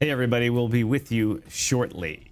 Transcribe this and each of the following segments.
Hey everybody, we'll be with you shortly.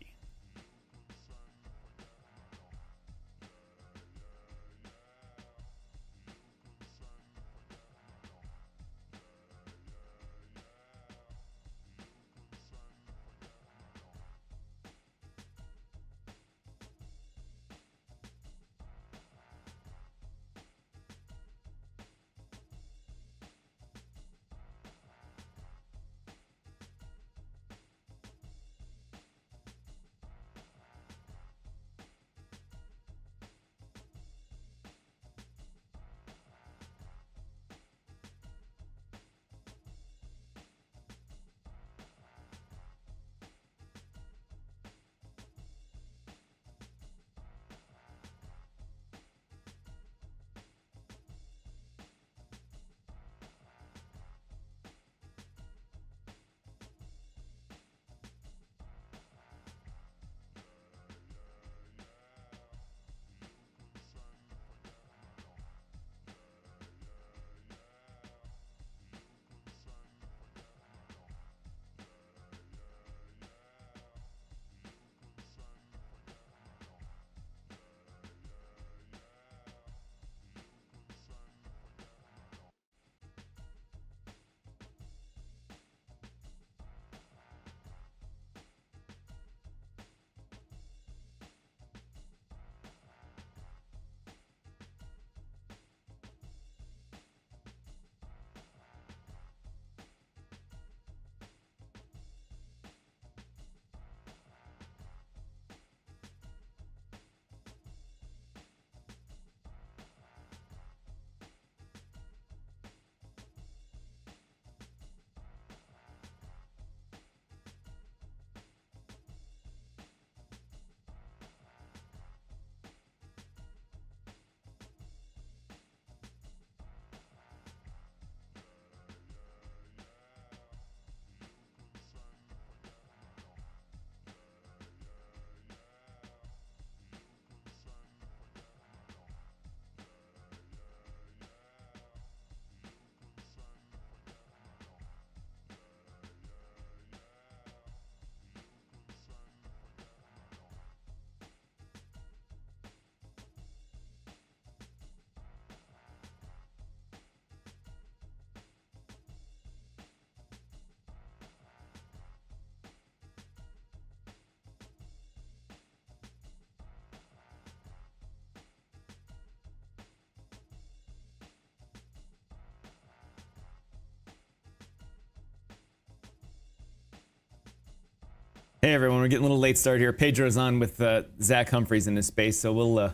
Hey everyone, we're getting a little late start here. Pedro's on with Zach Humphreys in this space, so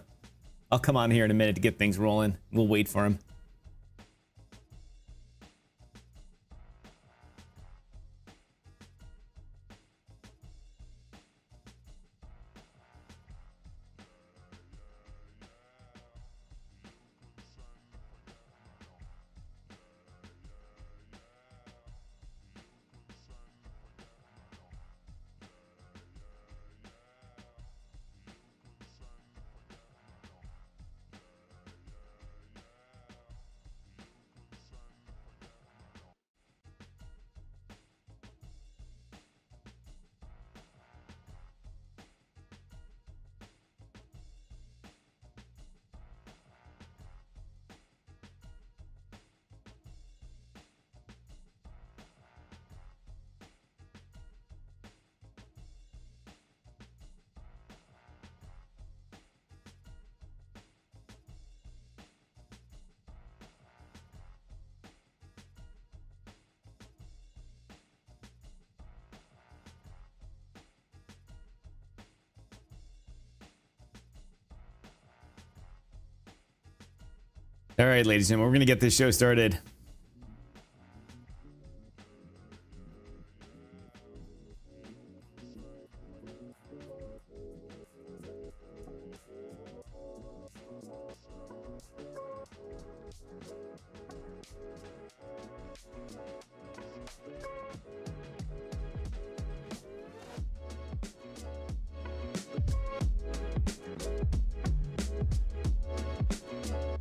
I'll come on here in a minute to get things rolling. We'll wait for him. All right, ladies and gentlemen, we're going to get this show started.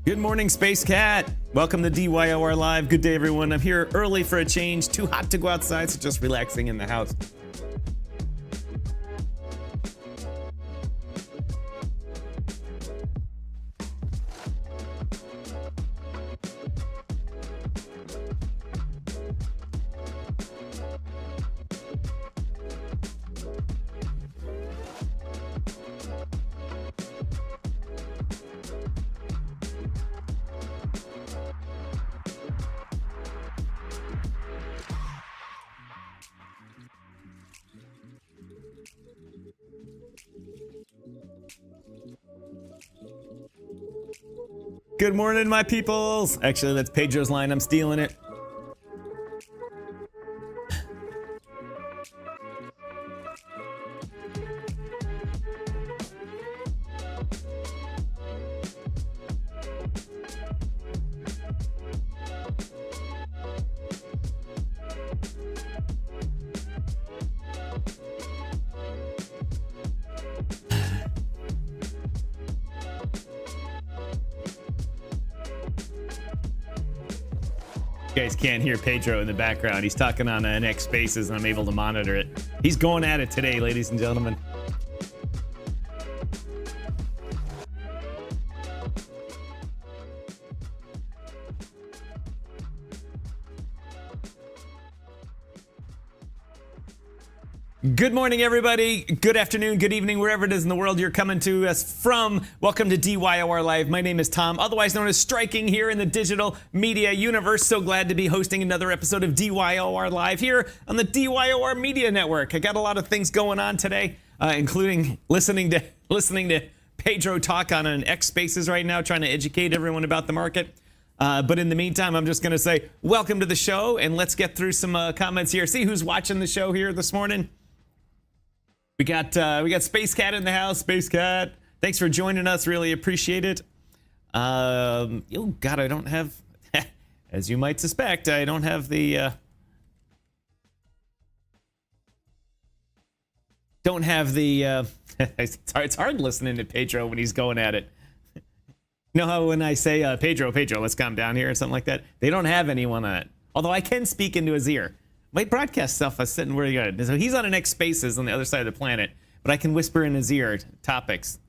Good morning, Space Cat. Welcome to DYOR Live. Good day, everyone. I'm here early for a change. Too hot to go outside, so just relaxing in the house. Good morning, my peoples. Actually, that's Pedro's line. I'm stealing it. You guys can't hear Pedro in the background. He's talking on an X Spaces, and I'm able to monitor it. He's going at it today, ladies and gentlemen. Good morning, everybody. Good afternoon, good evening, wherever it is in the world you're coming to us from. Welcome to DYOR Live. My name is Tom, otherwise known as Striking, here in the digital media universe. So glad to be hosting another episode of DYOR Live here on the DYOR Media Network. I got a lot of things going on today, including listening to Pedro talk on an X Spaces right now, trying to educate everyone about the market. But in the meantime, I'm just going to say welcome to the show, and let's get through some comments here. See who's watching the show here this morning. We got Space Cat in the house. Space Cat, thanks for joining us. Really appreciate it. Oh God, I don't have, as you might suspect, I don't have the it's hard listening to Pedro when he's going at it. You know how when I say Pedro, let's calm down here or something like that, they don't have anyone on it. Although I can speak into his ear. My broadcast stuff is sitting where you got it. So he's on an X Spaces on the other side of the planet, but I can whisper in his ear topics,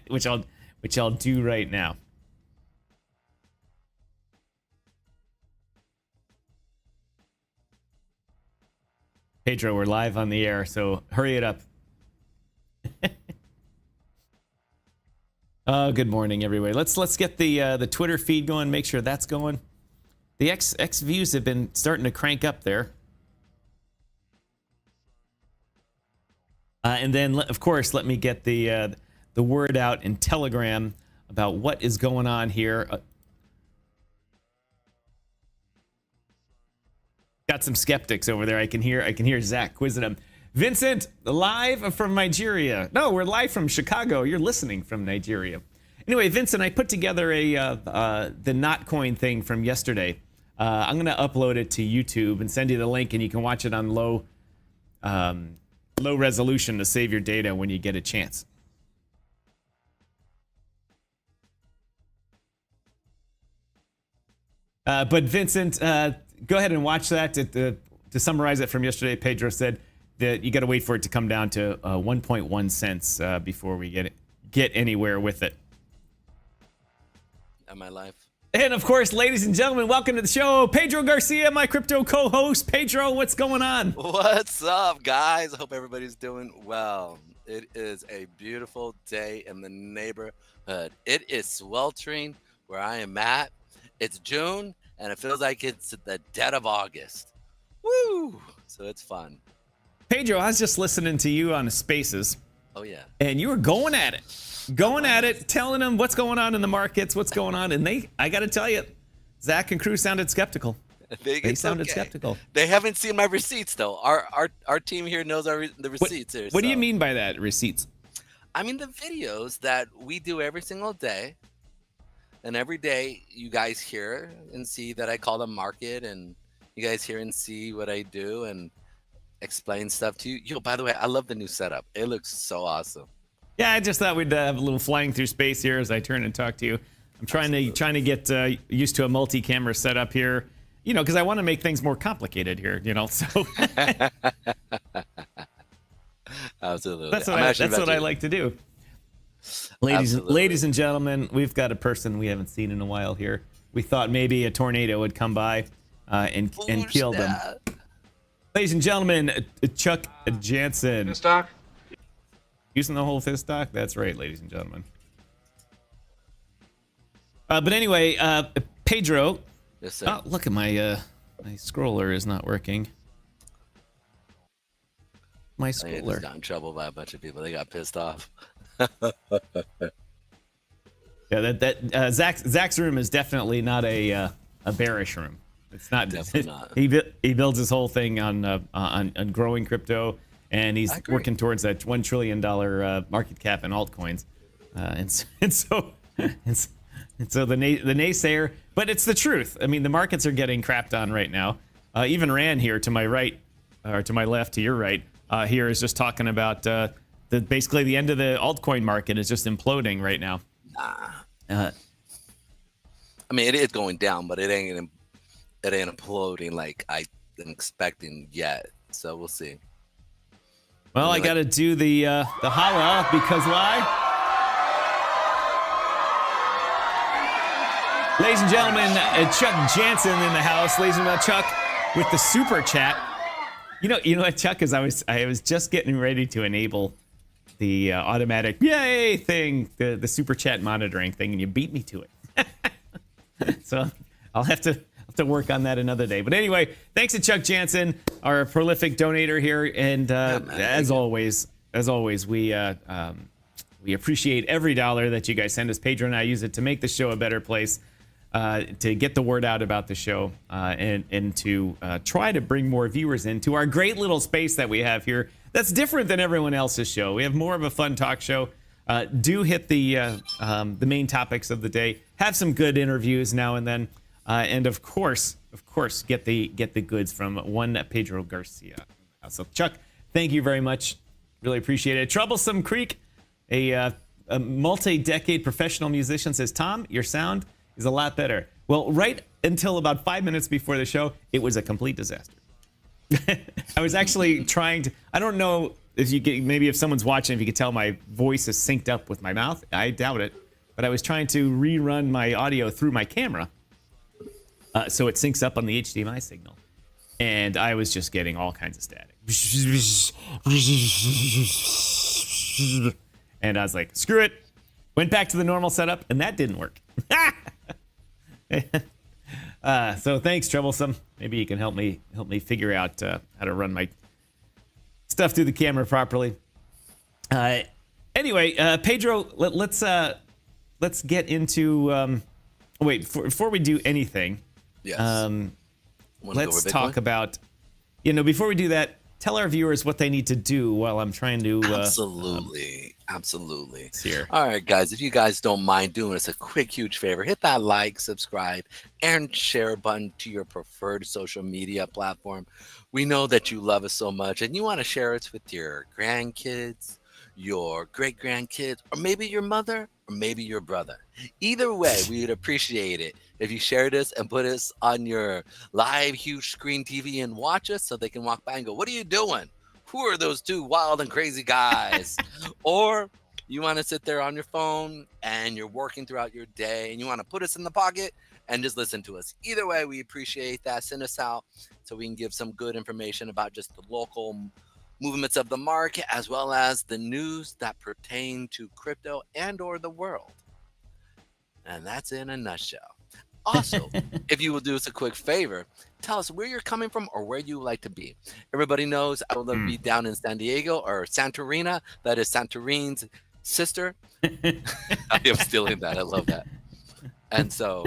which I'll do right now. Pedro, we're live on the air, so hurry it up. Oh, good morning, everybody. Let's get the Twitter feed going. Make sure that's going. The X views have been starting to crank up there. And then, of course, let me get the word out in Telegram about what is going on here. Got some skeptics over there. I can hear Zach quizzing them. Vincent, live from Nigeria. No, we're live from Chicago. You're listening from Nigeria. Anyway, Vincent, I put together the Notcoin thing from yesterday. I'm going to upload it to YouTube and send you the link, and you can watch it on low resolution to save your data when you get a chance. But Vincent, go ahead and watch that. To summarize it from yesterday, Pedro said that you got to wait for it to come down to 1.1 cents before we get anywhere with it. Am I live? And of course, ladies and gentlemen, welcome to the show. Pedro Garcia, my crypto co-host. Pedro, what's going on? What's up, guys? I hope everybody's doing well. It is a beautiful day in the neighborhood. It is sweltering where I am at. It's June, and it feels like it's the dead of August. Woo! So it's fun. Pedro, I was just listening to you on Spaces. Oh, yeah. And you were going at it. Telling them what's going on in the markets, what's going on. And I got to tell you, Zach and crew sounded skeptical. They sounded skeptical. They haven't seen my receipts, though. Our team here knows the receipts. What do you mean by that, receipts? I mean the videos that we do every single day. And every day you guys hear and see that I call the market, and you guys hear and see what I do and explain stuff to you. Yo, by the way, I love the new setup. It looks so awesome. Yeah, I just thought we'd have a little flying through space here as I turn and talk to you. I'm trying to get used to a multi-camera setup here, you know, because I want to make things more complicated here, you know. So absolutely, that's what I like to do. Ladies and gentlemen, we've got a person we haven't seen in a while here. We thought maybe a tornado would come by and kill them. Ladies and gentlemen, Chuck Jansen. Stock. Using the whole fist stock? That's right, ladies and gentlemen. But anyway, Pedro. Yes, sir. Oh, look at my My scroller is not working. My I think I just scroller. got in trouble by a bunch of people. They got pissed off. Yeah, Zach's room is definitely not a bearish room. It's not. Definitely not. He builds his whole thing on growing crypto, and he's working towards that $1 trillion market cap in altcoins, and so the naysayer. But it's the truth. I mean, the markets are getting crapped on right now. Even Rand here to my right, or to my left, to your right, here is just talking about basically the end of the altcoin market is just imploding right now. I mean, it is going down, but it ain't imploding like I'm expecting yet. So we'll see. Well, I got to do the holla because why? Ladies and gentlemen, Chuck Jansen in the house. Ladies and gentlemen, Chuck with the super chat. You know what, Chuck? Is I was just getting ready to enable the automatic yay thing, the super chat monitoring thing, and you beat me to it. So I'll have to work on that another day. But anyway, thanks to Chuck Jansen, our prolific donator here, and as always, we appreciate every dollar that you guys send us. Pedro and I use it to make the show a better place, to get the word out about the show, and to try to bring more viewers into our great little space that we have here. That's different than everyone else's show. We have more of a fun talk show. Do hit the main topics of the day. Have some good interviews now and then, and of course, get the goods from one Pedro Garcia. So Chuck, thank you very much. Really appreciate it. Troublesome Creek, a multi-decade professional musician, says, Tom, your sound is a lot better. Well, right until about 5 minutes before the show, it was a complete disaster. I was actually trying to, I don't know if you get, maybe if someone's watching, if you could tell my voice is synced up with my mouth. I doubt it. But I was trying to rerun my audio through my camera, so it syncs up on the HDMI signal. And I was just getting all kinds of static. And I was like, screw it. Went back to the normal setup, and that didn't work. So thanks, Troublesome. Maybe you can help me figure out how to run my stuff through the camera properly. Anyway, Pedro, let's get into. Before we do anything, yes. Let's talk about. Before we do that, tell our viewers what they need to do while I'm trying to. Absolutely. Here. All right, guys, if you guys don't mind doing us a quick, huge favor, hit that like, subscribe, and share button to your preferred social media platform. We know that you love us so much, and you want to share it with your grandkids, your great-grandkids, or maybe your mother, or maybe your brother. Either way, we would appreciate it if you share this and put us on your live, huge screen TV and watch us so they can walk by and go, what are you doing? Who are those two wild and crazy guys? Or you want to sit there on your phone and you're working throughout your day and you want to put us in the pocket and just listen to us. Either way, we appreciate that. Send us out so we can give some good information about just the local movements of the market, as well as the news that pertain to crypto and or the world. And that's in a nutshell. Also, if you will do us a quick favor, tell us where you're coming from or where you would like to be. Everybody knows I would love to be down in San Diego or Santorina. That is Santorine's sister. I am stealing that. I love that. And so,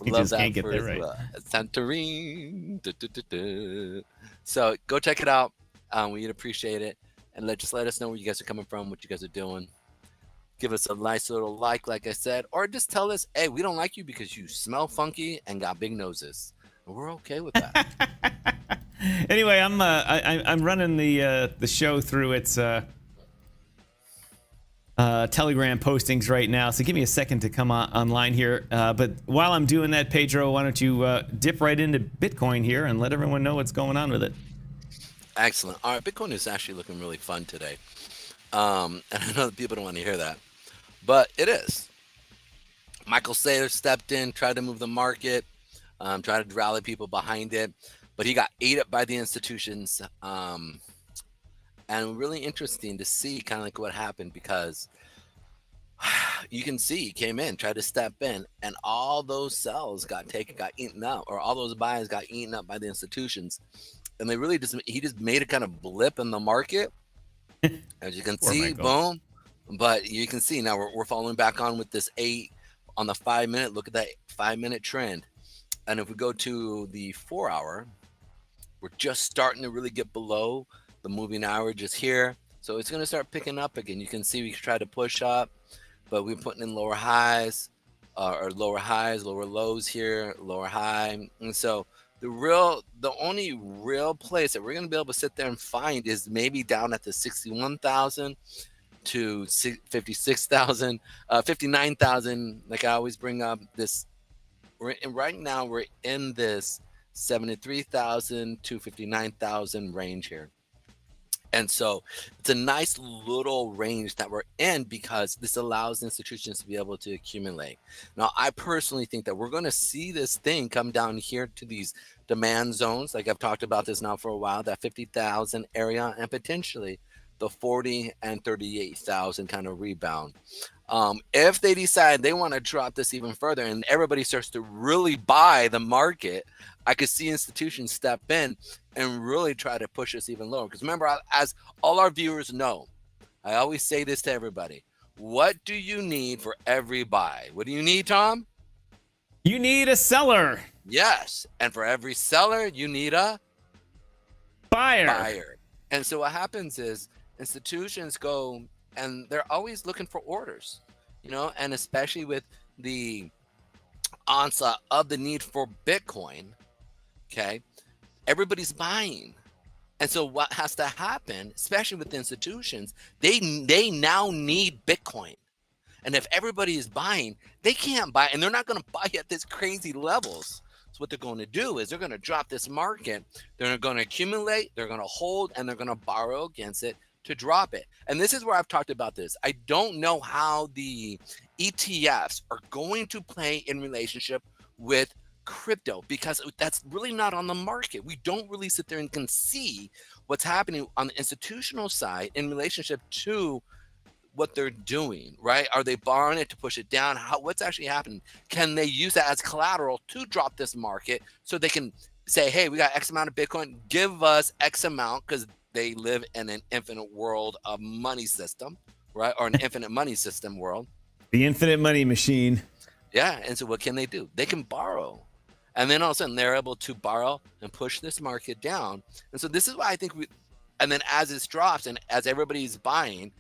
love that for right. Santorini. So, go check it out. We'd appreciate it. And just let us know where you guys are coming from, what you guys are doing. Give us a nice little like I said, or just tell us, hey, we don't like you because you smell funky and got big noses. And we're okay with that. Anyway, I'm running the show through its Telegram postings right now, so give me a second to come online here. But while I'm doing that, Pedro, why don't you dip right into Bitcoin here and let everyone know what's going on with it? Excellent. All right, Bitcoin is actually looking really fun today. And I know that people don't want to hear that, but it is. Michael Saylor stepped in, tried to move the market, tried to rally people behind it, but he got ate up by the institutions. And really interesting to see kind of like what happened, because You can see he came in, tried to step in, and all those sells got eaten up, or all those buys got eaten up by the institutions. And they really he just made a kind of blip in the market, as you can see, Michael. boom. But you can see now we're following back on with this 8 on the 5 minute. Look at that 5 minute trend. And if we go to the 4 hour, we're just starting to really get below the moving average is here. So it's going to start picking up again. You can see we try to push up, but we're putting in lower highs, or lower highs, lower lows here, lower high. And so the only real place that we're going to be able to sit there and find is maybe down at the 61,000 to 56,000, 59,000. Like I always bring up this, right now we're in this 73,000 to 59,000 range here. And so it's a nice little range that we're in because this allows institutions to be able to accumulate. Now, I personally think that we're going to see this thing come down here to these demand zones. Like I've talked about this now for a while, that 50,000 area, and potentially the 40 and 38,000 kind of rebound. If they decide they want to drop this even further and everybody starts to really buy the market, I could see institutions step in and really try to push us even lower. Because remember, as all our viewers know, I always say this to everybody. What do you need for every buy? What do you need, Tom? You need a seller. Yes. And for every seller, you need a buyer. And so what happens is institutions go and they're always looking for orders, and especially with the onslaught of the need for Bitcoin, okay, everybody's buying. And so what has to happen, especially with the institutions, they now need Bitcoin. And if everybody is buying, they can't buy, and they're not going to buy at this crazy levels. So what they're going to do is they're going to drop this market, they're going to accumulate, they're going to hold, and they're going to borrow against it to drop it. And this is where I've talked about this. I don't know how the ETFs are going to play in relationship with crypto, because that's really not on the market. We don't really sit there and can see what's happening on the institutional side in relationship to what they're doing, right? Are they borrowing it to push it down? What's actually happening? Can they use that as collateral to drop this market so they can say, hey, we got X amount of Bitcoin, give us X amount, because they live in an infinite world of money system, right? Or an infinite money system world. The infinite money machine. Yeah. And so what can they do? They can borrow. And then all of a sudden they're able to borrow and push this market down. And so this is why I think and then as it drops and as everybody's buying,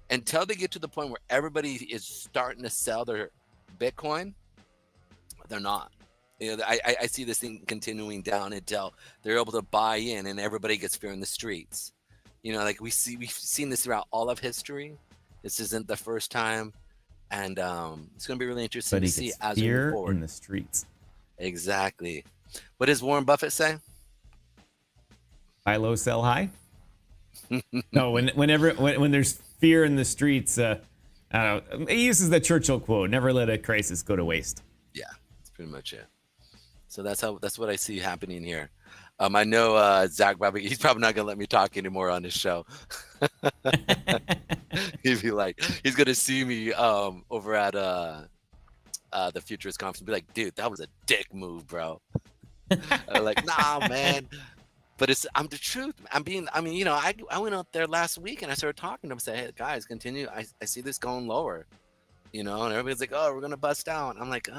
until they get to the point where everybody is starting to sell their Bitcoin, they're not. I see this thing continuing down until they're able to buy in and everybody gets fear in the streets. Like we've seen this throughout all of history. This isn't the first time. And it's going to be really interesting to see as we move forward. In the streets. Exactly. What does Warren Buffett say? Buy low, sell high. No, when there's fear in the streets, I don't know. He uses the Churchill quote: "Never let a crisis go to waste." Yeah, that's pretty much it. So that's what I see happening here. I know Zach probably, he's probably not gonna let me talk anymore on this show. He'd be like, he's gonna see me over at the Futurist Conference and be like, dude, that was a dick move, bro. I'm like, nah, man. But I'm the truth. I went out there last week and I started talking to them, say, hey guys, continue. I see this going lower, and everybody's like, oh, we're gonna bust out. I'm like,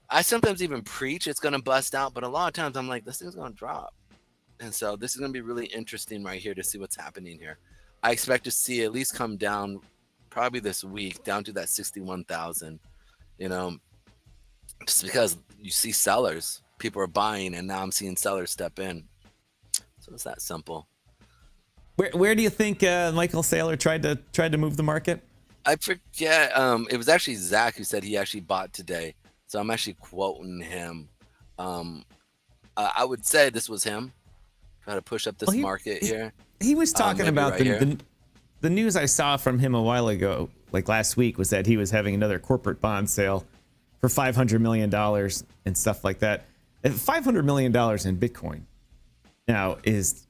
I sometimes even preach it's gonna bust out, but a lot of times I'm like, this thing's gonna drop. And so this is gonna be really interesting right here to see what's happening here. I expect to see at least come down probably this week down to that 61,000, just because you see sellers, people are buying, and now I'm seeing sellers step in. So it's that simple. Where do you think Michael Saylor tried to move the market? I forget. It was actually Zach who said he actually bought today. So I'm actually quoting him. I would say this was him. Try to push up this market here. He was talking about the news I saw from him a while ago, like last week, was that he was having another corporate bond sale for $500 million and stuff like that. $500 million in Bitcoin now is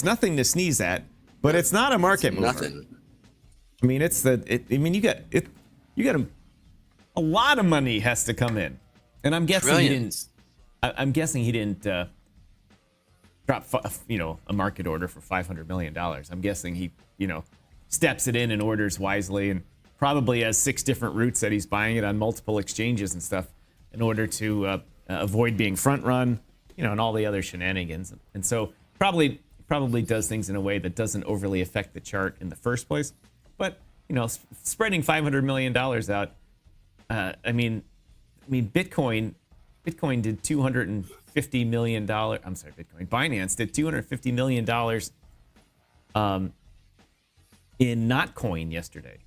nothing to sneeze at, but it's not a market mover. Nothing. I mean, you got a lot of money has to come in, and I'm guessing Trillions. I'm guessing he didn't drop a market order for $500 million. I'm guessing he steps it in and orders wisely, and probably has 6 different routes that he's buying it on multiple exchanges and stuff in order to avoid being front run, and all the other shenanigans. And so probably does things in a way that doesn't overly affect the chart in the first place. But spreading $500 million out. I mean, Bitcoin did $250 million. I'm sorry, Binance did $250 million in not coin yesterday.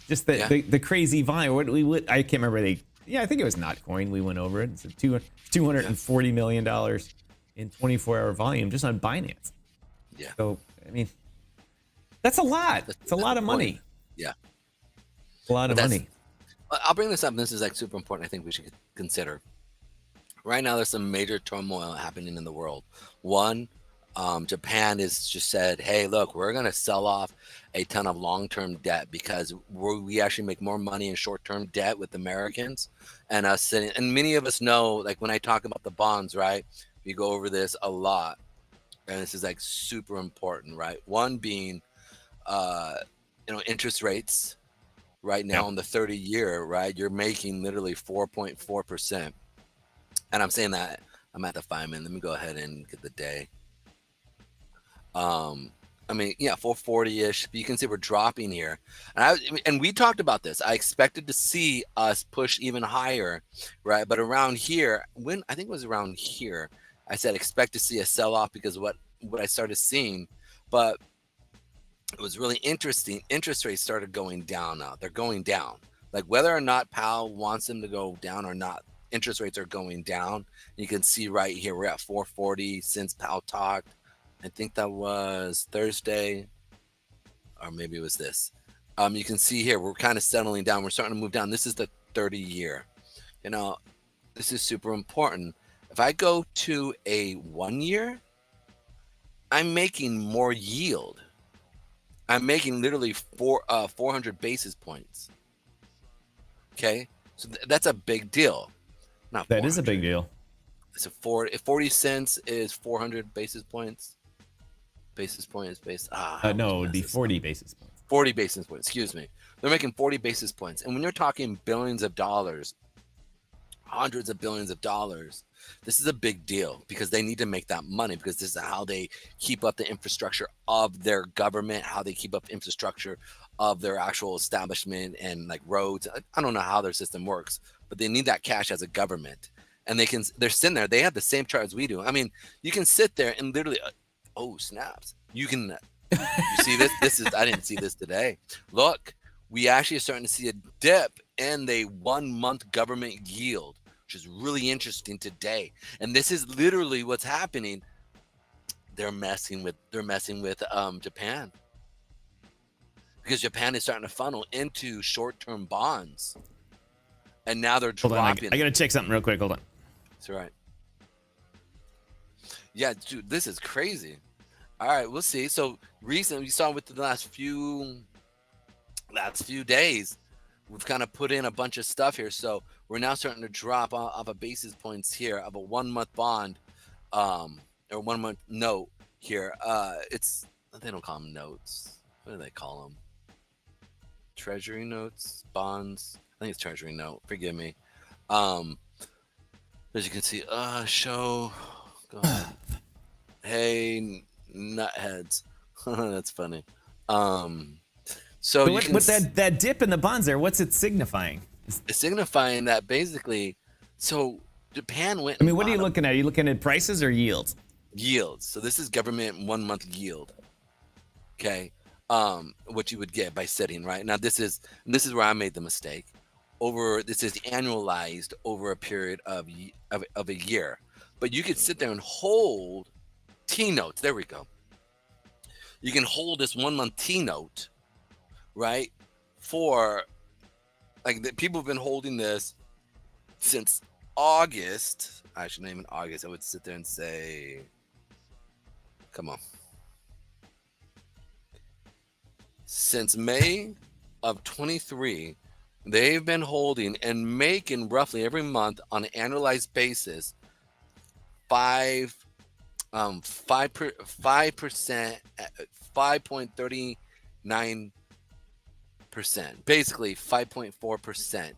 Just the crazy volume. I can't remember. I think it was not coin. We went over it. It's $240 million in 24-hour volume just on Binance. Yeah. So, I mean, that's a lot. It's a lot of money. Yeah. A lot of money. I'll bring this up. And this is like super important. I think we should consider. Right now, there's some major turmoil happening in the world. One, Japan has just said, hey, look, we're going to sell off a ton of long-term debt because we actually make more money in short-term debt with Americans and us sitting. And many of us know, like when I talk about the bonds, right, we go over this a lot. And this is like super important, right? One being, interest rates right now on the 30-year, right? You're making literally 4.4%. And I'm saying that I'm at the 5-minute. Let me go ahead and get the day. 440-ish. But you can see we're dropping here. And we talked about this. I expected to see us push even higher, right? But around here, I think it was around here, I said expect to see a sell-off because what I started seeing. But it was really interesting. Interest rates started going down now. They're going down. Like whether or not Powell wants them to go down or not, interest rates are going down. You can see right here, we're at 440 since Powell talked. I think that was Thursday, or maybe it was this. You can see here, we're kind of settling down. We're starting to move down. This is the 30-year. This is super important. If I go to a 1 year, I'm making more yield. I'm making literally 400 basis points. Okay, so that's a big deal. That is a big deal. So 40 cents is 400 basis points. Basis points based. No, it would be 40 basis points. 40 basis points. Excuse me. They're making 40 basis points, and when you're talking billions of dollars, hundreds of billions of dollars, this is a big deal because they need to make that money because this is how they keep up the infrastructure of their government, how they keep up infrastructure of their actual establishment and like roads. I don't know how their system works, but they need that cash as a government. And they're sitting there. They have the same chart as we do. I mean, you can sit there and literally, oh, snaps. You see this? I didn't see this today. Look, we actually are starting to see a dip in the 1 month government yield, which is really interesting today. And this is literally what's happening. They're messing with Japan because Japan is starting to funnel into short-term bonds, and now they're dropping. I gotta check something real quick. Hold on. That's right. Yeah, dude, this is crazy. All right, we'll see. So recently, we saw with the last few days, we've kind of put in a bunch of stuff here. So we're now starting to drop off of basis points here of a 1 month bond, or 1 month note here. They don't call them notes. What do they call them? Treasury notes, bonds. I think it's treasury note. Forgive me. As you can see, show. Go ahead. Hey, nutheads. That's funny. So what's that dip in the bonds there? What's it signifying? It's signifying that basically, so Japan went. I mean, what are you looking at? Are you looking at prices or yields? Yields. So this is government 1 month yield. Okay, what you would get by sitting right now. This is where I made the mistake. This is annualized over a period of a year, but you could sit there and hold T notes. There we go. You can hold this 1 month T note, right? For like people have been holding this since August. Actually, not even August. I would sit there and say, come on. Since May of 23, they've been holding and making roughly every month on an annualized basis 5 5%, 5.39%, basically 5.4%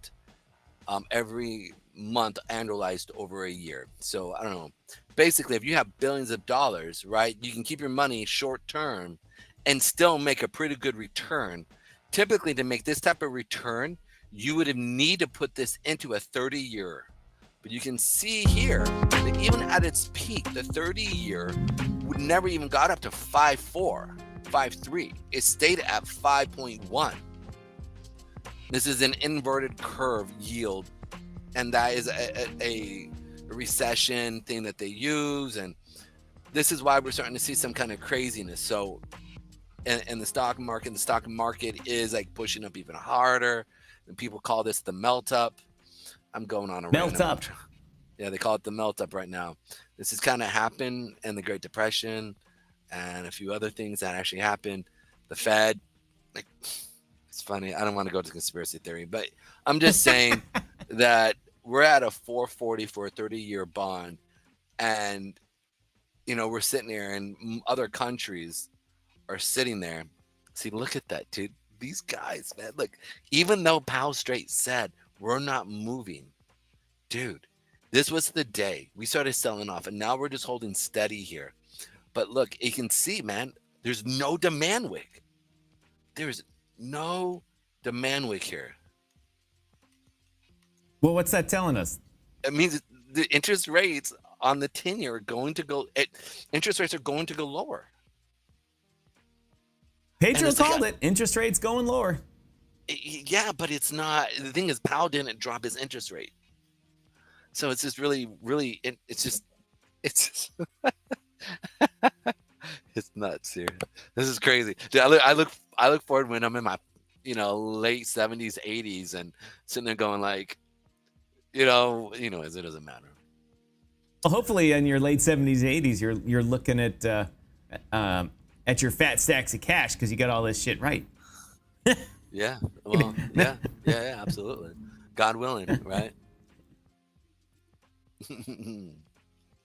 every month annualized over a year. So I don't know. Basically, if you have billions of dollars, right, you can keep your money short term and still make a pretty good return. Typically, to make this type of return, you would need to put this into a 30-year. But you can see here that even at its peak, the 30-year would never even got up to 5.4, 5.3. It stayed at 5.1. This is an inverted curve yield, and that is a recession thing that they use, and this is why we're starting to see some kind of craziness. So in the stock market is like pushing up even harder, and people call this the melt up. I'm going on a Melt up. Yeah, they call it the melt up right now. This has kind of happened in the Great Depression and a few other things that actually happened. The Fed, like, it's funny. I don't want to go to conspiracy theory, but I'm just saying that we're at a 440 for a 30-year bond, and we're sitting there, and other countries are sitting there. See, look at that, dude. These guys, man. Look, even though Powell Strait said we're not moving, dude, this was the day we started selling off, and now we're just holding steady here. But look, you can see, man, there's no demand wick. There's no demand wick here. Well, what's that telling us? It means the interest rates on the 10-year are going to go. Interest rates are going to go lower. Pedro called it. Interest rates going lower. Yeah, but it's not. The thing is, Powell didn't drop his interest rate, so it's just really. It's it's nuts here. This is crazy. Dude, I look forward when I'm in my late 70s, 80s, and sitting there going like, it doesn't matter. Well, hopefully in your late 70s, 80s, you're looking at your fat stacks of cash because you got all this shit right. Yeah. Well, yeah, absolutely. God willing, right?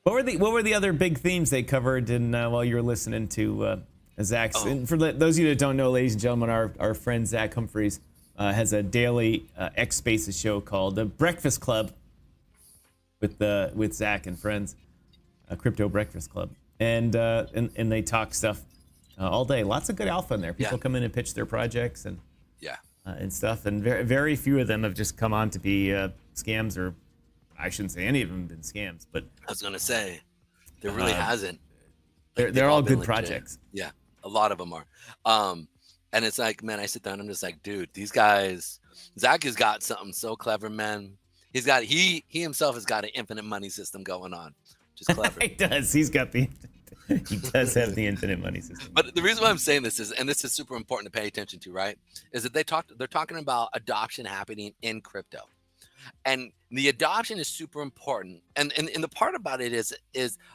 What were the other big themes they covered while you were listening to Zach's? And for those of you that don't know, ladies and gentlemen, our friend Zach Humphreys has a daily X Spaces show called The Breakfast Club with Zach and friends, a crypto breakfast club, and they talk stuff all day. Lots of good alpha in there. People come in and pitch their projects and stuff, and very very few of them have just come on to be scams, or I shouldn't say any of them have been scams, but I was gonna say there really hasn't. They're all good projects. Yeah, a lot of them are. And it's like, man, I sit down and I'm just like, dude, these guys, Zach has got something so clever, man. He himself has got an infinite money system going on, which is clever. He does. He does have the infinite money system. But the reason why I'm saying this is, and this is super important to pay attention to, right, is that they're talking about adoption happening in crypto. And the adoption is super important. And the part about it is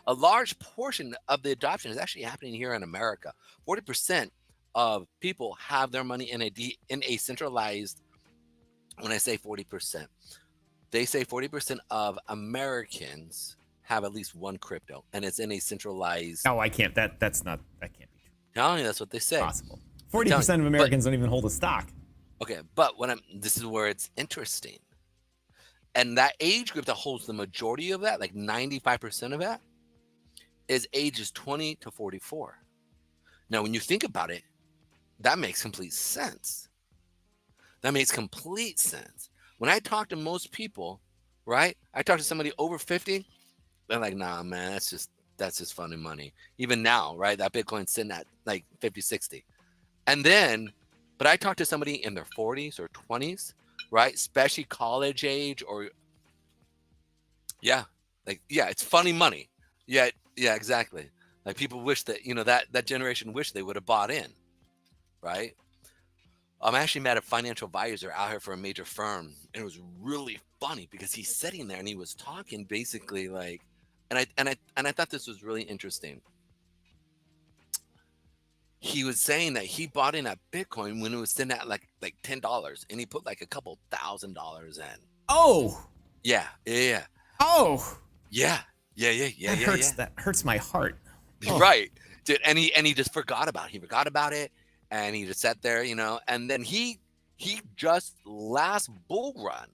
a large portion of the adoption is actually happening here in America. 40% of people have their money in a centralized, when I say 40%, they say 40% of Americans have at least one crypto, and it's in a centralized. No, I can't. That can't be true. Telling you, that's what they say. Possible. 40% of Americans don't even hold a stock. Okay, but this is where it's interesting. And that age group that holds the majority of that, like 95% of that, is ages 20 to 44. Now, when you think about it, that makes complete sense. That makes complete sense. When I talk to most people, right? I talk to somebody over 50, they're like, nah, man, that's just funny money. Even now, right? That Bitcoin's sitting at like 50, 60. And then, but I talk to somebody in their 40s or 20s, right? Especially college age, or it's funny money. Yeah, exactly. Like people wish that, that generation wish they would have bought in, right? I'm actually met a financial advisor out here for a major firm, and it was really funny because he's sitting there and he was talking basically like, and I thought this was really interesting. he was saying that he bought in at Bitcoin when it was sitting at like $10, and he put like a couple $1,000s in. Oh, Yeah, yeah, oh, yeah, yeah, yeah, yeah, that yeah, hurts. yeah. That hurts my heart. Oh. Right, dude. And he just forgot about it. He forgot about it, and he just sat there, And then he just last bull run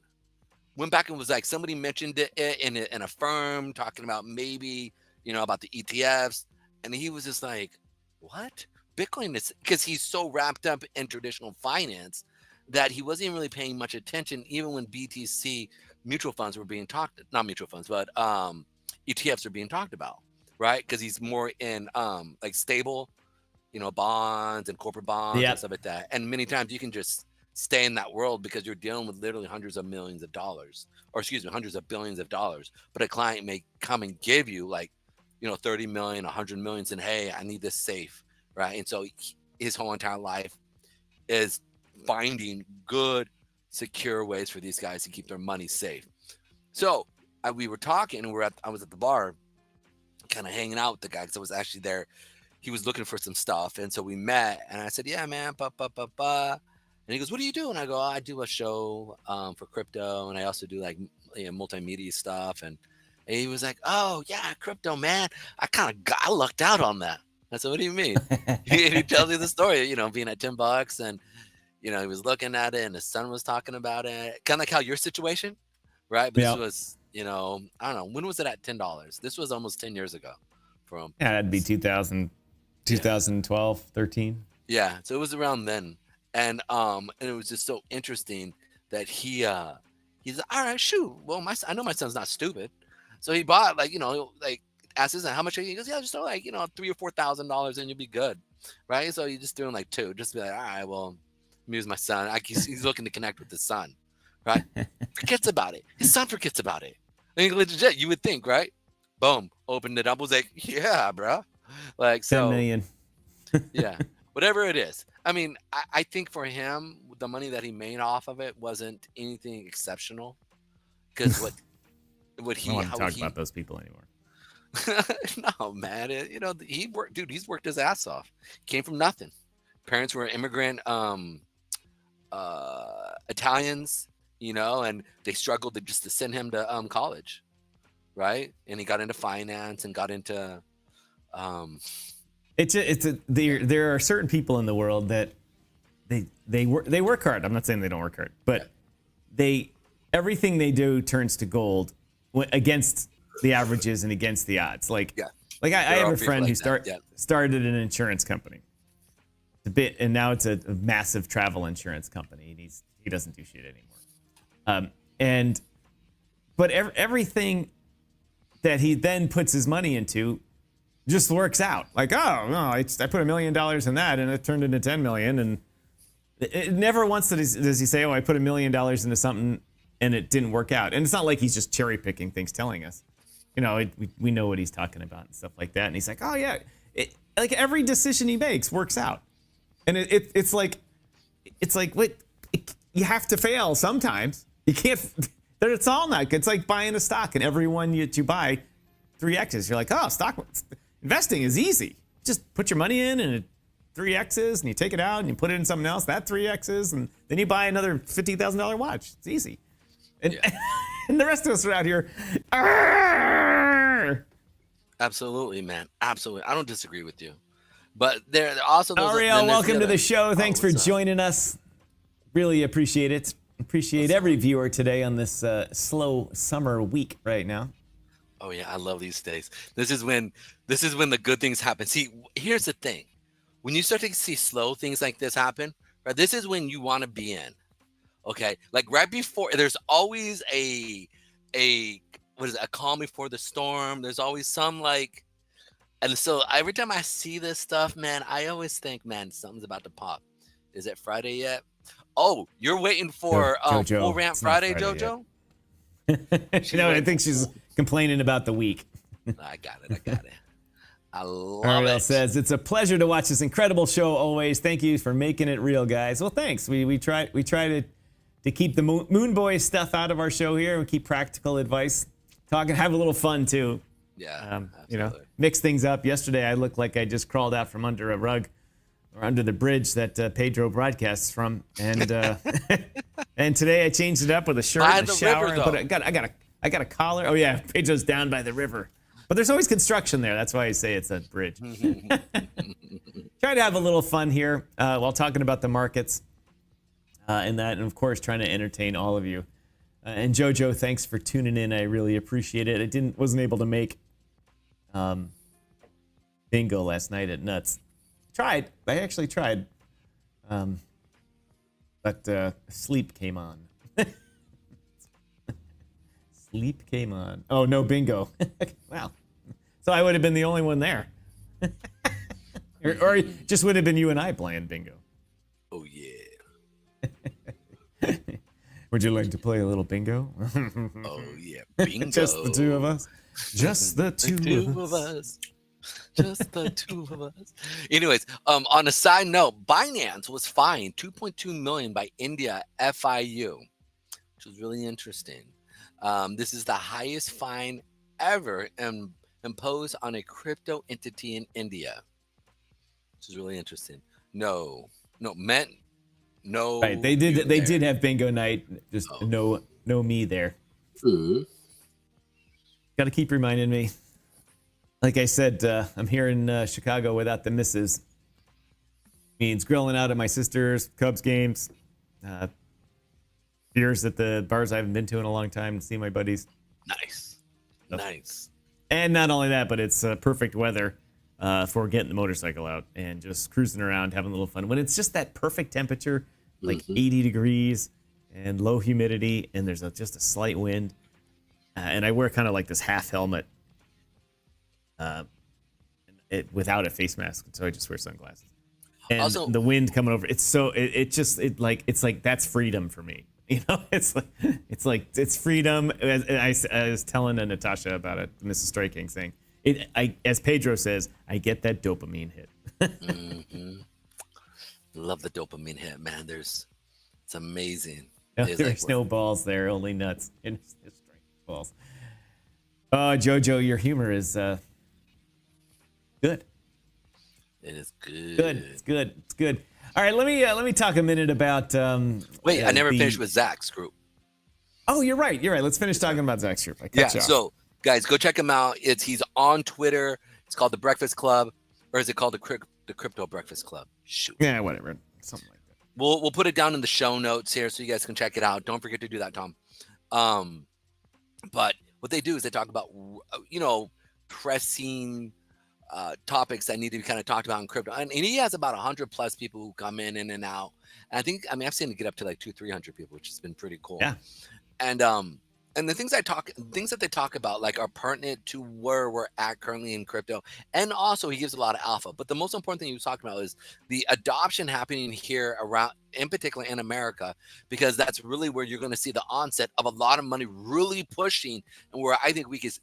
went back and was like, somebody mentioned it in a firm talking about maybe about the ETFs, and he was just like, what? Bitcoin is, because he's so wrapped up in traditional finance that he wasn't even really paying much attention, even when BTC mutual funds were being not mutual funds, but ETFs are being talked about, right? Because he's more in like stable, bonds and corporate bonds and stuff like that. And many times you can just stay in that world because you're dealing with literally hundreds of millions of dollars, or excuse me, hundreds of billions of dollars. But a client may come and give you like, 30 million, 100 million, and hey, I need this safe, right? And so his whole entire life is finding good, secure ways for these guys to keep their money safe. So we were talking, and I was at the bar, kind of hanging out with the guy because I was actually there. He was looking for some stuff, and so we met. And I said, "Yeah, man, And he goes, "What do you do?" And I go, "I do a show for crypto, and I also do like multimedia stuff." And he was like, "Oh yeah, crypto, man. I lucked out on that." I said, "What do you mean?" He tells me the story, being at $10, and he was looking at it, and his son was talking about it, kind of like how your situation, right? But this was, I don't know, when was it at $10? This was almost 10 years ago. Yeah, that'd be 2012, 13. Yeah, so it was around then. And it was just so interesting that he's like, all right, shoot. Well, I know my son's not stupid, so he bought like asked his son, how much? He goes, yeah, just throw like $3,000 or $4,000 and you'll be good, right? So you just doing like two, just be like, all right, well, me as my son, he's looking to connect with his son, right? Forgets about it. His son forgets about it. And legit, you would think, right? Boom, opened it up, was like, yeah, bro, like 10 million. yeah, whatever it is. I mean, I think for him, the money that he made off of it wasn't anything exceptional. Because what he I don't want to talk about those people anymore. No, man. He worked, dude. He's worked his ass off. Came from nothing. Parents were immigrant Italians, and they struggled to send him to college, right? And he got into finance and got into there are certain people in the world that they work hard. I'm not saying they don't work hard, but everything they do turns to gold against the averages and against the odds. I have a friend who started an insurance company. And now it's a massive travel insurance company, and he doesn't do shit anymore. But everything that he then puts his money into just works out. Like, oh no, I put $1 million in that, and it turned into 10 million. And it never once does he say, oh, I put $1 million into something and it didn't work out. And it's not like he's just cherry picking things, telling us. We know what he's talking about and stuff like that. And he's like, oh yeah, like every decision he makes works out. And it's like wait, you have to fail sometimes. You can't. It's all not good. It's like buying a stock, and every one that you buy 3x's. You're like, oh, stock investing is easy. Just put your money in, and it 3x's, and you take it out, and you put it in something else. That 3x's, and then you buy another $50,000 watch. It's easy. And, and the rest of us are out here. Arr! Absolutely, man. Absolutely. I don't disagree with you. But there also those. Ariel, welcome to the show. Thanks for joining us. Really appreciate it. Appreciate every viewer today on this slow summer week right now. Oh yeah, I love these days. This is when the good things happen. See, here's the thing. When you start to see slow things like this happen, right? This is when you want to be in. Okay? Like right before, there's always a calm before the storm. There's always some like. And so every time I see this stuff, man, I always think, man, something's about to pop. Is it Friday yet? Oh, you're waiting for Full Ramp Friday, JoJo? I think she's complaining about the week. I got it. I love Ariel it. says, it's a pleasure to watch this incredible show always. Thank you for making it real, guys. Well, thanks. We try to keep the Moon Boy stuff out of our show here. We keep practical advice, talking, have a little fun too. Yeah, mix things up. Yesterday, I looked like I just crawled out from under a rug or under the bridge that Pedro broadcasts from, and and today I changed it up with a shirt By and a the shower. river, And I got a collar. Oh yeah, Pedro's down by the river, but there's always construction there. That's why I say it's a bridge. Try to have a little fun here while talking about the markets and that, and of course trying to entertain all of you. And Jojo, thanks for tuning in. I really appreciate it. I wasn't able to make bingo last night at Nuts. I actually tried, but sleep came on. Sleep came on. Oh, no bingo. Wow. So I would have been the only one there. or it just would have been you and I playing bingo. Oh, yeah. Would you like to play a little bingo? Oh, yeah. Bingo. Just the two of us. Just the two of us. Just the two of us. Anyways, on a side note, Binance was fined $2.2 million by India FIU, which was really interesting. This is the highest fine ever imposed on a crypto entity in India, which is really interesting. No. Right, they did have bingo night. Just no me there. Got to keep reminding me. Like I said, I'm here in Chicago without the missus. Means grilling out at my sister's Cubs games, beers at the bars I haven't been to in a long time to see my buddies. Nice. And not only that, but it's perfect weather for getting the motorcycle out and just cruising around, having a little fun. When it's just that perfect temperature, like 80 degrees and low humidity, and there's just a slight wind. And I wear kind of like this half helmet without a face mask, so I just wear sunglasses. And also, the wind coming over, it's like that's freedom for me. You know, it's freedom. I was telling Natasha about it, Mrs. Striking, saying as Pedro says, I get that dopamine hit. Love the dopamine hit, man. It's amazing. No, there's no balls there, only nuts. And balls. Oh, Jojo, your humor is good. It is good. It's good. All right, let me talk a minute about. Wait, I never finished with Zach's group. Oh, you're right. You're talking about Zach's group. So guys, go check him out. He's on Twitter. It's called the Breakfast Club, or is it called the Crypto Breakfast Club? Shoot. Yeah, whatever. Something like that. We'll put it down in the show notes here so you guys can check it out. Don't forget to do that, Tom. But what they do is they talk about, pressing topics that need to be kind of talked about in crypto. And he has about 100 plus people who come in and out. And I've seen it get up to like 200-300 people, which has been pretty cool. Yeah. And the things that they talk about like are pertinent to where we're at currently in crypto. And also he gives a lot of alpha. But the most important thing he was talking about is the adoption happening here around, in particular in America, because that's really where you're going to see the onset of a lot of money really pushing, and where I think we could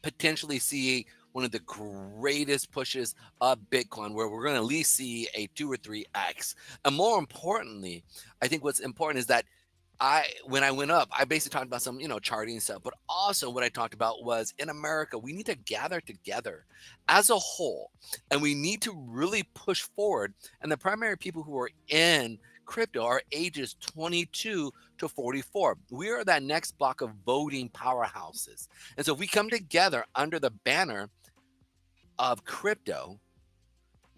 potentially see one of the greatest pushes of Bitcoin, where we're going to at least see a 2 or 3x. And more importantly, I think what's important is that when I went up, I basically talked about some, charting stuff, but also what I talked about was in America, we need to gather together as a whole, and we need to really push forward. And the primary people who are in crypto are ages 22 to 44. We are that next block of voting powerhouses. And so if we come together under the banner of crypto,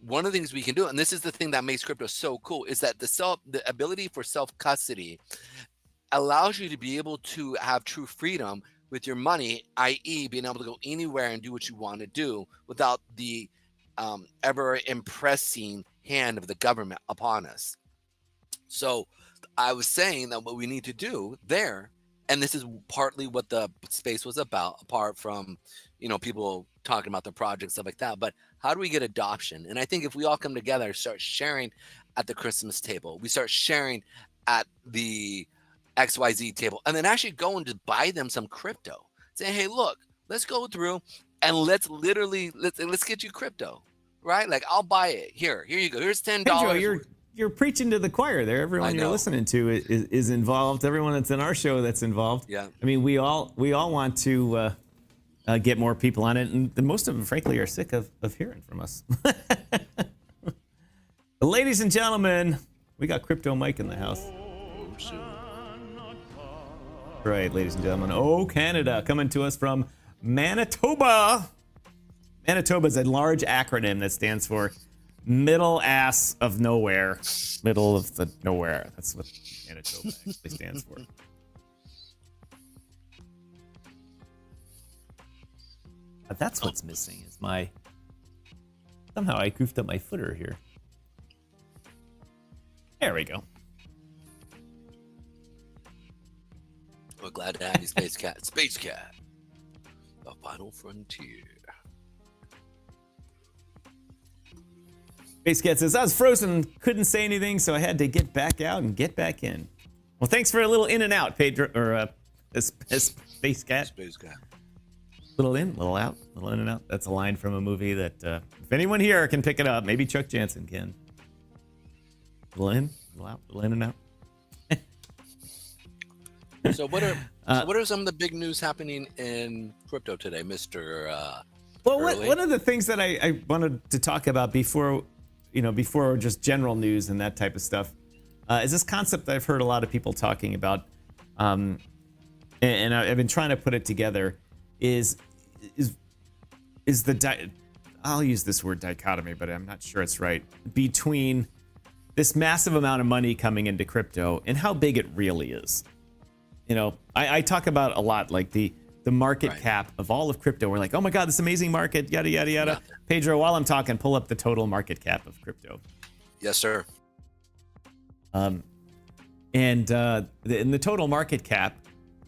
one of the things we can do, and this is the thing that makes crypto so cool, is that the ability for self-custody allows you to be able to have true freedom with your money, i.e. being able to go anywhere and do what you want to do without the ever impressing hand of the government upon us. So I was saying that what we need to do there, and this is partly what the space was about, apart from, people talking about the project, stuff like that, but how do we get adoption? And I think if we all come together, start sharing at the Christmas table, we start sharing at the XYZ table, and then actually go and just buy them some crypto. Say, hey, look, let's go through and let's get you crypto, right? Like, I'll buy it. Here you go. Here's $10. Pedro, you're preaching to the choir there. Everyone you're listening to is involved. Everyone that's in our show that's involved. Yeah. I mean, we all want to get more people on it, and most of them, frankly, are sick of hearing from us. Ladies and gentlemen, we got Crypto Mike in the house. Oh, shoot. Right, ladies and gentlemen. Oh, Canada, coming to us from Manitoba. Manitoba is a large acronym that stands for Middle Ass of Nowhere. Middle of the Nowhere. That's what Manitoba actually stands for. But that's what's missing is my... Somehow I goofed up my footer here. There we go. We're glad to have you, Space Cat. Space Cat. The final frontier. Space Cat says, I was frozen, couldn't say anything, so I had to get back out and get back in. Well, thanks for a little in and out, Pedro, or Space Cat. Space Cat. Little in, little out, little in and out. That's a line from a movie that, if anyone here can pick it up, maybe Chuck Jansen can. Little in, little out, little in and out. So what are some of the big news happening in crypto today, Mr. Well, Herlihy? one of the things that I wanted to talk about before just general news and that type of stuff, is this concept that I've heard a lot of people talking about, and I've been trying to put it together. Is the I'll use this word dichotomy, but I'm not sure it's right, between this massive amount of money coming into crypto and how big it really is. You know, I talk about a lot, like the market cap of all of crypto. We're like, oh my God, this amazing market, yada, yada, yada. Nothing. Pedro, while I'm talking, pull up the total market cap of crypto. Yes, sir. And in the total market cap,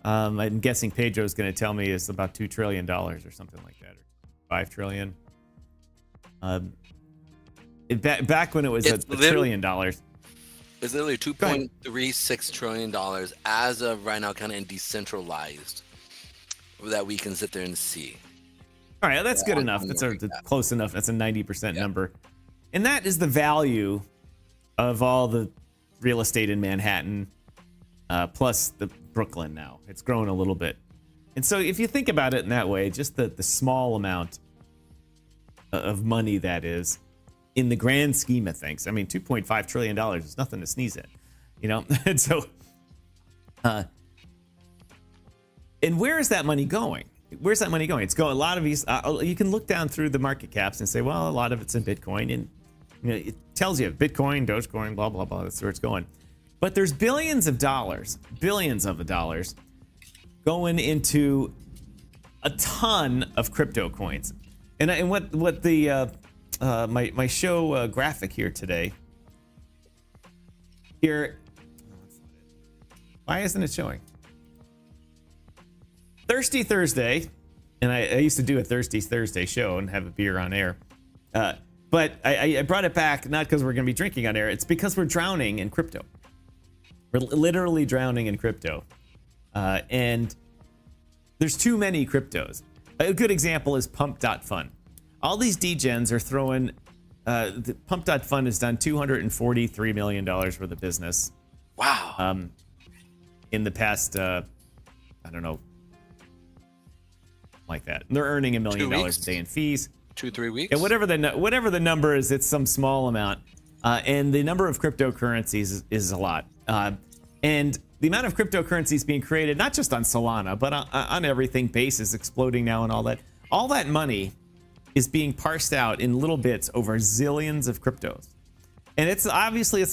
I'm guessing Pedro's going to tell me is about $2 trillion or something like that, or $5 trillion. Back when it was $1 trillion. It's literally $2.36 trillion as of right now, kind of in decentralized, that we can sit there and see. All right, that's good enough. That's close enough. That's a 90% number. And that is the value of all the real estate in Manhattan, plus the Brooklyn now. It's grown a little bit. And so if you think about it in that way, just the small amount of money that is, in the grand scheme of things, I mean, $2.5 trillion is nothing to sneeze at, you know? And so, and where is that money going? Where's that money going? It's going, a lot of these, you can look down through the market caps and say, well, a lot of it's in Bitcoin, and you know, it tells you Bitcoin, Dogecoin, blah, blah, blah, that's where it's going. But there's billions of dollars going into a ton of crypto coins. And what the, my show graphic here today. Here, why isn't it showing? Thirsty Thursday, and I used to do a Thirsty Thursday show and have a beer on air. But I brought it back, not because we're going to be drinking on air. It's because we're drowning in crypto. We're literally drowning in crypto. And there's too many cryptos. A good example is Pump.Fun. All these degens are throwing, the Pump.Fun has done $243 million worth of business. Wow. In the past, I don't know, like that. And they're earning $1 million a day in fees. 2-3 weeks. And whatever the number is, it's some small amount. And the number of cryptocurrencies is a lot. And the amount of cryptocurrencies being created, not just on Solana, but on everything, Base is exploding now and all that money is being parsed out in little bits over zillions of cryptos. And it's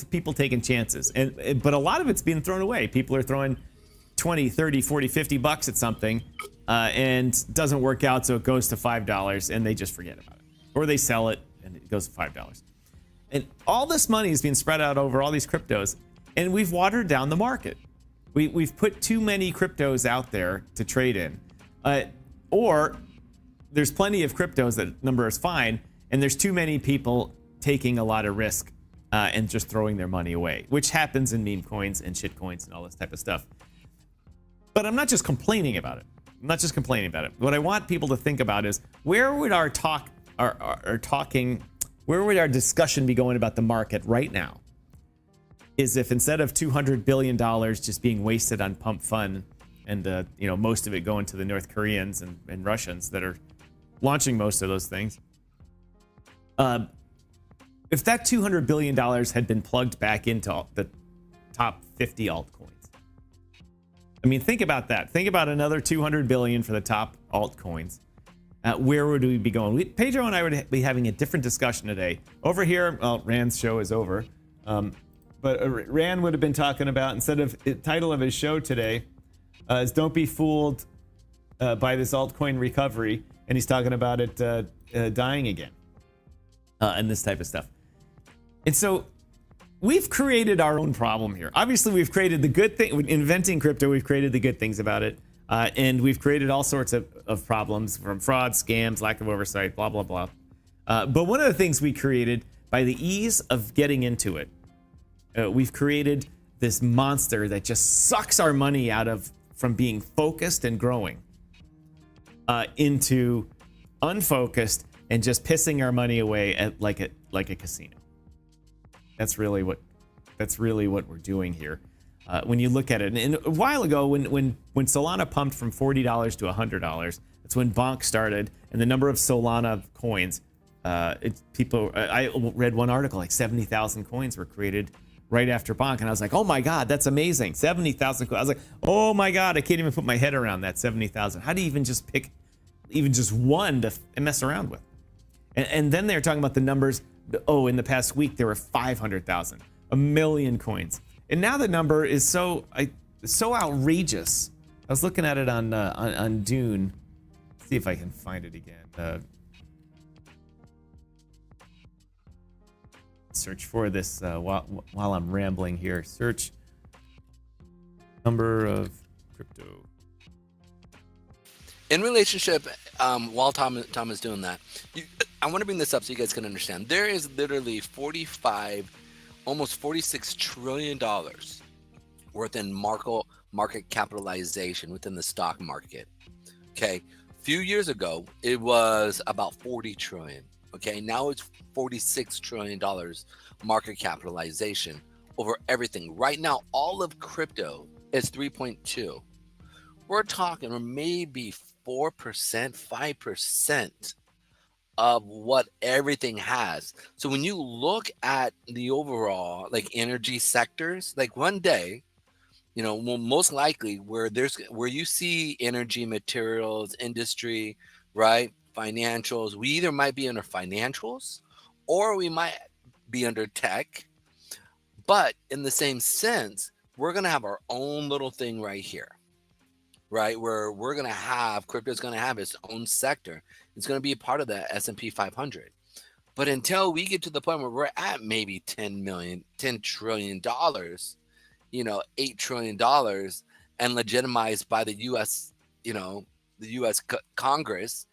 people taking chances. But a lot of it's being thrown away. People are throwing 20, 30, 40, 50 bucks at something and doesn't work out, so it goes to $5 and they just forget about it. Or they sell it and it goes to $5. And all this money is being spread out over all these cryptos, and we've watered down the market. We've put too many cryptos out there to trade in. Or there's plenty of cryptos, that number is fine, and there's too many people taking a lot of risk and just throwing their money away, which happens in meme coins and shit coins and all this type of stuff. But I'm not just complaining about it. What I want people to think about is, where would our discussion be going about the market right now? Is if instead of $200 billion just being wasted on pump fun and most of it going to the North Koreans and Russians that are launching most of those things, if that $200 billion had been plugged back into the top 50 altcoins, I mean, think about that. Think about another 200 billion for the top altcoins. Where would we be going? Pedro and I would be having a different discussion today. Over here, well, Rand's show is over. But Rand would have been talking about, instead of the title of his show today, is Don't Be Fooled by This Altcoin Recovery. And he's talking about it dying again. And this type of stuff. And so we've created our own problem here. Obviously, we've created the good thing. Inventing crypto, we've created the good things about it. And we've created all sorts of problems, from fraud, scams, lack of oversight, blah, blah, blah. But one of the things we created, by the ease of getting into it, we've created this monster that just sucks our money from being focused and growing into unfocused and just pissing our money away at like a casino. That's really what we're doing here. When you look at it, and a while ago, when Solana pumped from $40 to $100, that's when Bonk started, and the number of Solana coins, I read one article, like 70,000 coins were created right after Bonk, and I was like, oh my God, that's amazing, 70,000 coins. I was like, oh my God, I can't even put my head around that 70,000. How do you even just pick even just one to mess around with? And then they're talking about the numbers. Oh, in the past week, there were 500,000, 1 million coins. And now the number is so outrageous. I was looking at it on Dune. Let's see if I can find it again. Search for this while I'm rambling here. Search number of crypto. In relationship, while Tom is doing that, I want to bring this up so you guys can understand. There is literally almost $46 trillion worth in market capitalization within the stock market. Okay, a few years ago it was about 40 trillion. Okay, now it's $46 trillion market capitalization over everything. Right now, all of crypto is 3.2. We're talking maybe 4%, 5% of what everything has. So when you look at the overall like energy sectors, like one day, well, most likely where you see energy, materials, industry, right, financials, we either might be under financials or we might be under tech. But in the same sense, we're going to have our own little thing right here, right? Where we're going to have, crypto is going to have its own sector. It's going to be a part of the S&P 500. But until we get to the point where we're at maybe $10 trillion, $8 trillion and legitimized by the U.S., the U.S. Congress,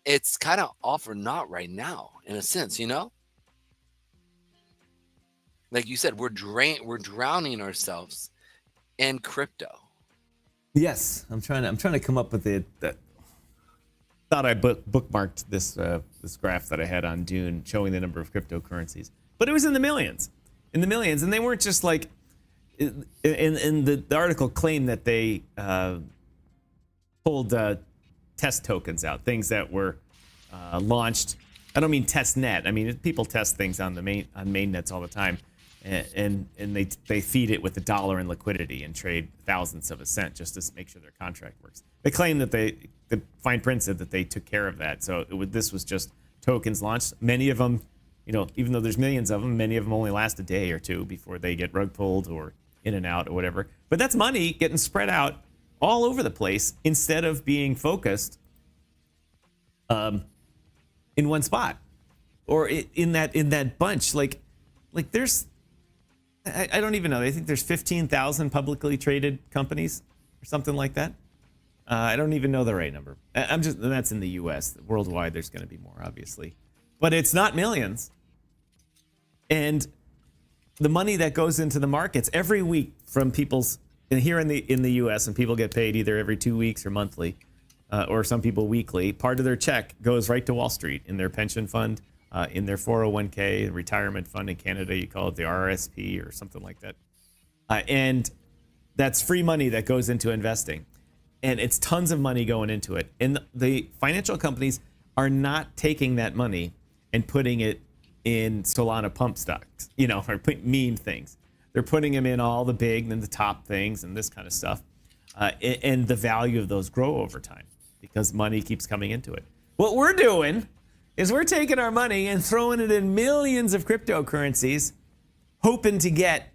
it's kind of all for naught right now, in a sense, Like you said, we're drowning ourselves in crypto. Yes, I'm trying to come up with that. Thought I bookmarked this graph that I had on Dune showing the number of cryptocurrencies, but it was in the millions, and they weren't just like. In the article claimed that they pulled test tokens out, things that were launched. I don't mean test net. I mean people test things on mainnets all the time. And they feed it with $1 in liquidity and trade thousandths of a cent just to make sure their contract works. They claim that the fine print said that they took care of that. So this was just tokens launched. Many of them, even though there's millions of them, many of them only last a day or two before they get rug pulled or in and out or whatever. But that's money getting spread out all over the place instead of being focused in one spot or in that bunch. Like there's. I don't even know. I think there's 15,000 publicly traded companies or something like that. I don't even know the right number. That's in the U.S. Worldwide, there's going to be more, obviously, but it's not millions. And the money that goes into the markets every week from people's here in the U.S. and people get paid either every 2 weeks or monthly, or some people weekly. Part of their check goes right to Wall Street in their pension fund. In their 401k, retirement fund in Canada, you call it the RRSP or something like that. And that's free money that goes into investing. And it's tons of money going into it. And the financial companies are not taking that money and putting it in Solana pump stocks, or meme things. They're putting them in all the big and the top things and this kind of stuff. And the value of those grow over time because money keeps coming into it. What we're doing is we're taking our money and throwing it in millions of cryptocurrencies, hoping to get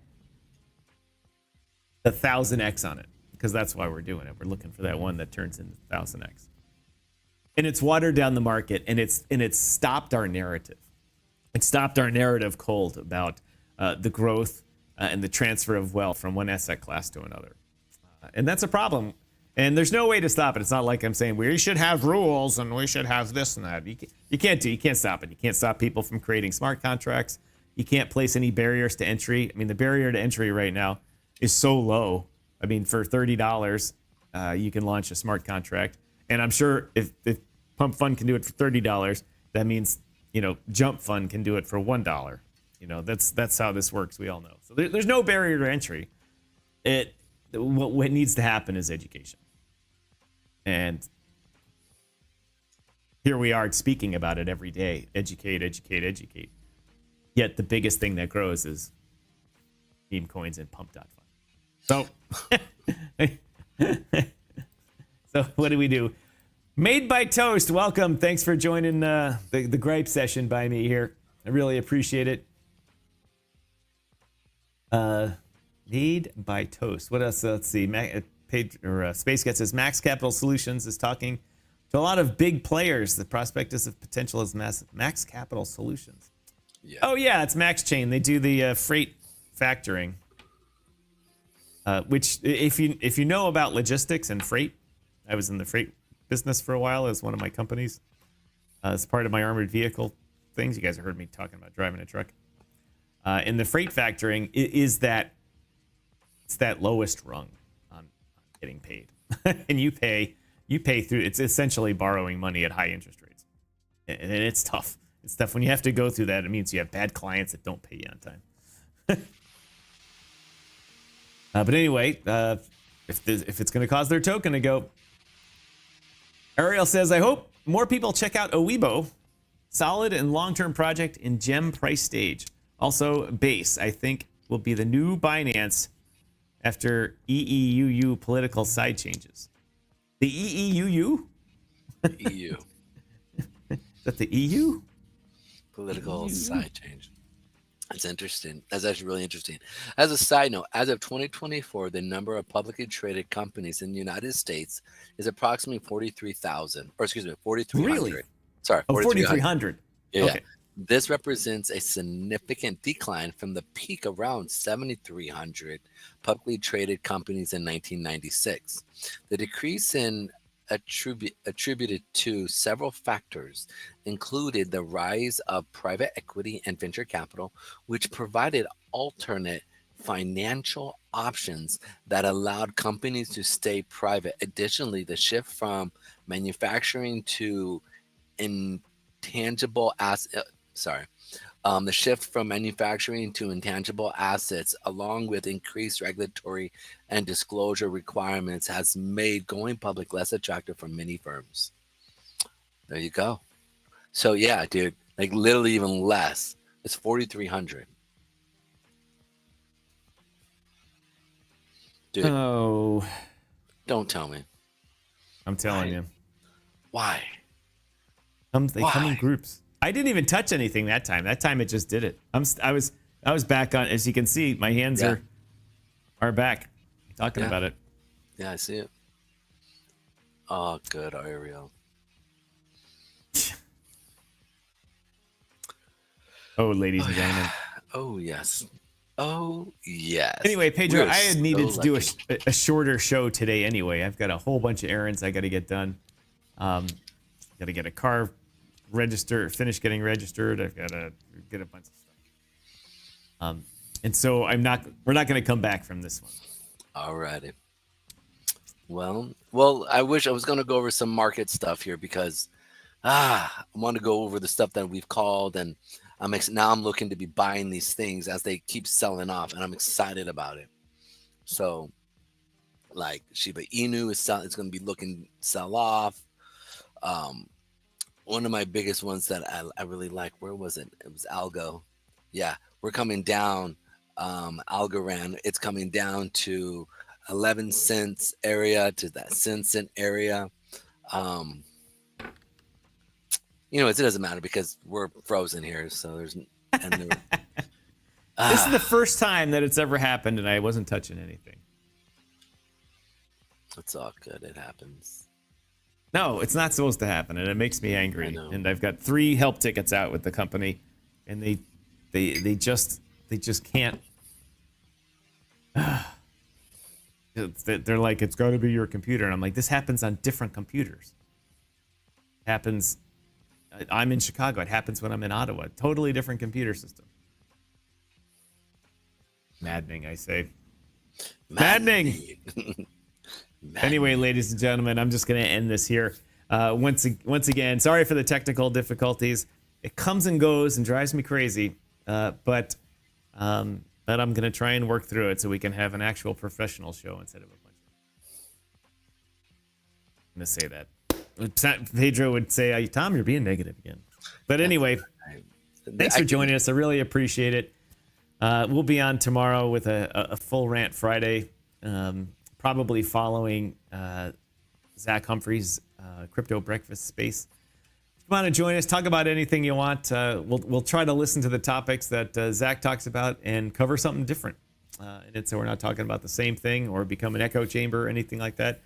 1,000x on it, because that's why we're doing it. We're looking for that one that turns into 1,000x. And it's watered down the market, and it's stopped our narrative. It stopped our narrative cold about the growth and the transfer of wealth from one asset class to another. And that's a problem. And there's no way to stop it. It's not like I'm saying we should have rules and we should have this and that. You can't stop it. You can't stop people from creating smart contracts. You can't place any barriers to entry. I mean, the barrier to entry right now is so low. I mean, for $30, you can launch a smart contract. And I'm sure if Pump Fund can do it for $30, that means, Jump Fund can do it for $1. That's how this works. We all know. So there's no barrier to entry. What needs to happen is education. And here we are speaking about it every day. Educate, educate, educate. Yet the biggest thing that grows is meme coins and pump.fund. So, so what do we do? Made by Toast, welcome. Thanks for joining the gripe session by me here. I really appreciate it. Made by Toast. What else? Let's see. Space Cat says Max Capital Solutions is talking to a lot of big players. The prospectus of potential is massive. Max Capital Solutions. Yeah. Oh yeah, it's Max Chain. They do the freight factoring. Which, if you know about logistics and freight, I was in the freight business for a while as one of my companies. As part of my armored vehicle things. You guys have heard me talking about driving a truck. In the freight factoring is that it's that lowest rung on getting paid, and you pay through. It's essentially borrowing money at high interest rates, and it's tough. It's tough when you have to go through that. It means you have bad clients that don't pay you on time. But anyway, if it's going to cause their token to go, Ariel says, I hope more people check out Owibo, solid and long-term project in gem price stage. Also, Base, I think, will be the new Binance after EEUU political side changes. The EEUU? EU. Is that the EU? Political side change. That's interesting. That's actually really interesting. As a side note, as of 2024, the number of publicly traded companies in the United States is approximately 43,000, or excuse me, 4,300. Really? Sorry, 4,300. Yeah. Okay. This represents a significant decline from the peak around 7,300 publicly traded companies in 1996. The decrease in attributed to several factors included the rise of private equity and venture capital, which provided alternate financial options that allowed companies to stay private. Additionally, the shift from manufacturing to intangible assets, the shift from manufacturing to intangible assets, along with increased regulatory and disclosure requirements, has made going public less attractive for many firms. There you go. So yeah, dude, like literally even less. It's 4,300. Dude. Oh. Don't tell me. I'm telling you. Why? They come in groups. I didn't even touch anything that time. That time it just did it. I was back on. As you can see, my hands are back talking about it. Yeah, I see it. Oh, good, Ariel. Oh, ladies and gentlemen. Oh yes. Oh yes. Anyway, Pedro, I had needed to do a shorter show today. Anyway, I've got a whole bunch of errands I got to get done. Got to get a car finished getting registered. I've got to get a bunch of stuff. And so we're not going to come back from this one. Alrighty. Well, I wish I was going to go over some market stuff here because I want to go over the stuff that we've called, and now I'm looking to be buying these things as they keep selling off, and I'm excited about it. So, like Shiba Inu is going to be looking sell off. one of my biggest ones that I really like. Where was it? It was Algo. Yeah, we're coming down. Algorand, it's coming down to 11 cents area, to that cent area. You know, it doesn't matter because we're frozen here. So there's This is the first time that it's ever happened, and I wasn't touching anything. It's all good. It happens. No, it's not supposed to happen, and it makes me angry. And I've got 3 help tickets out with the company, and they just can't. They're like, it's got to be your computer, and I'm like, this happens on different computers. It happens. I'm in Chicago. It happens when I'm in Ottawa. Totally different computer system. Maddening, I say. Maddening. Anyway, ladies and gentlemen, I'm just going to end this here. Once again, sorry for the technical difficulties. It comes and goes and drives me crazy, but I'm going to try and work through it so we can have an actual professional show instead of a bunch of... I'm going to say that. Pedro would say, Tom, you're being negative again. But anyway, thanks for joining us. I really appreciate it. We'll be on tomorrow with a full rant Friday, probably following Zach Humphrey's crypto breakfast space. If you want to join us, talk about anything you want. We'll try to listen to the topics that Zach talks about and cover something different. And so we're not talking about the same thing or become an echo chamber or anything like that.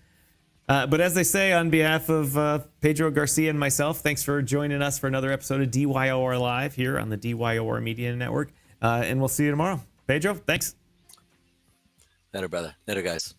But as I say, on behalf of Pedro, Garcia, and myself, thanks for joining us for another episode of DYOR Live here on the DYOR Media Network. And we'll see you tomorrow. Pedro, thanks. Later, brother. Later, guys.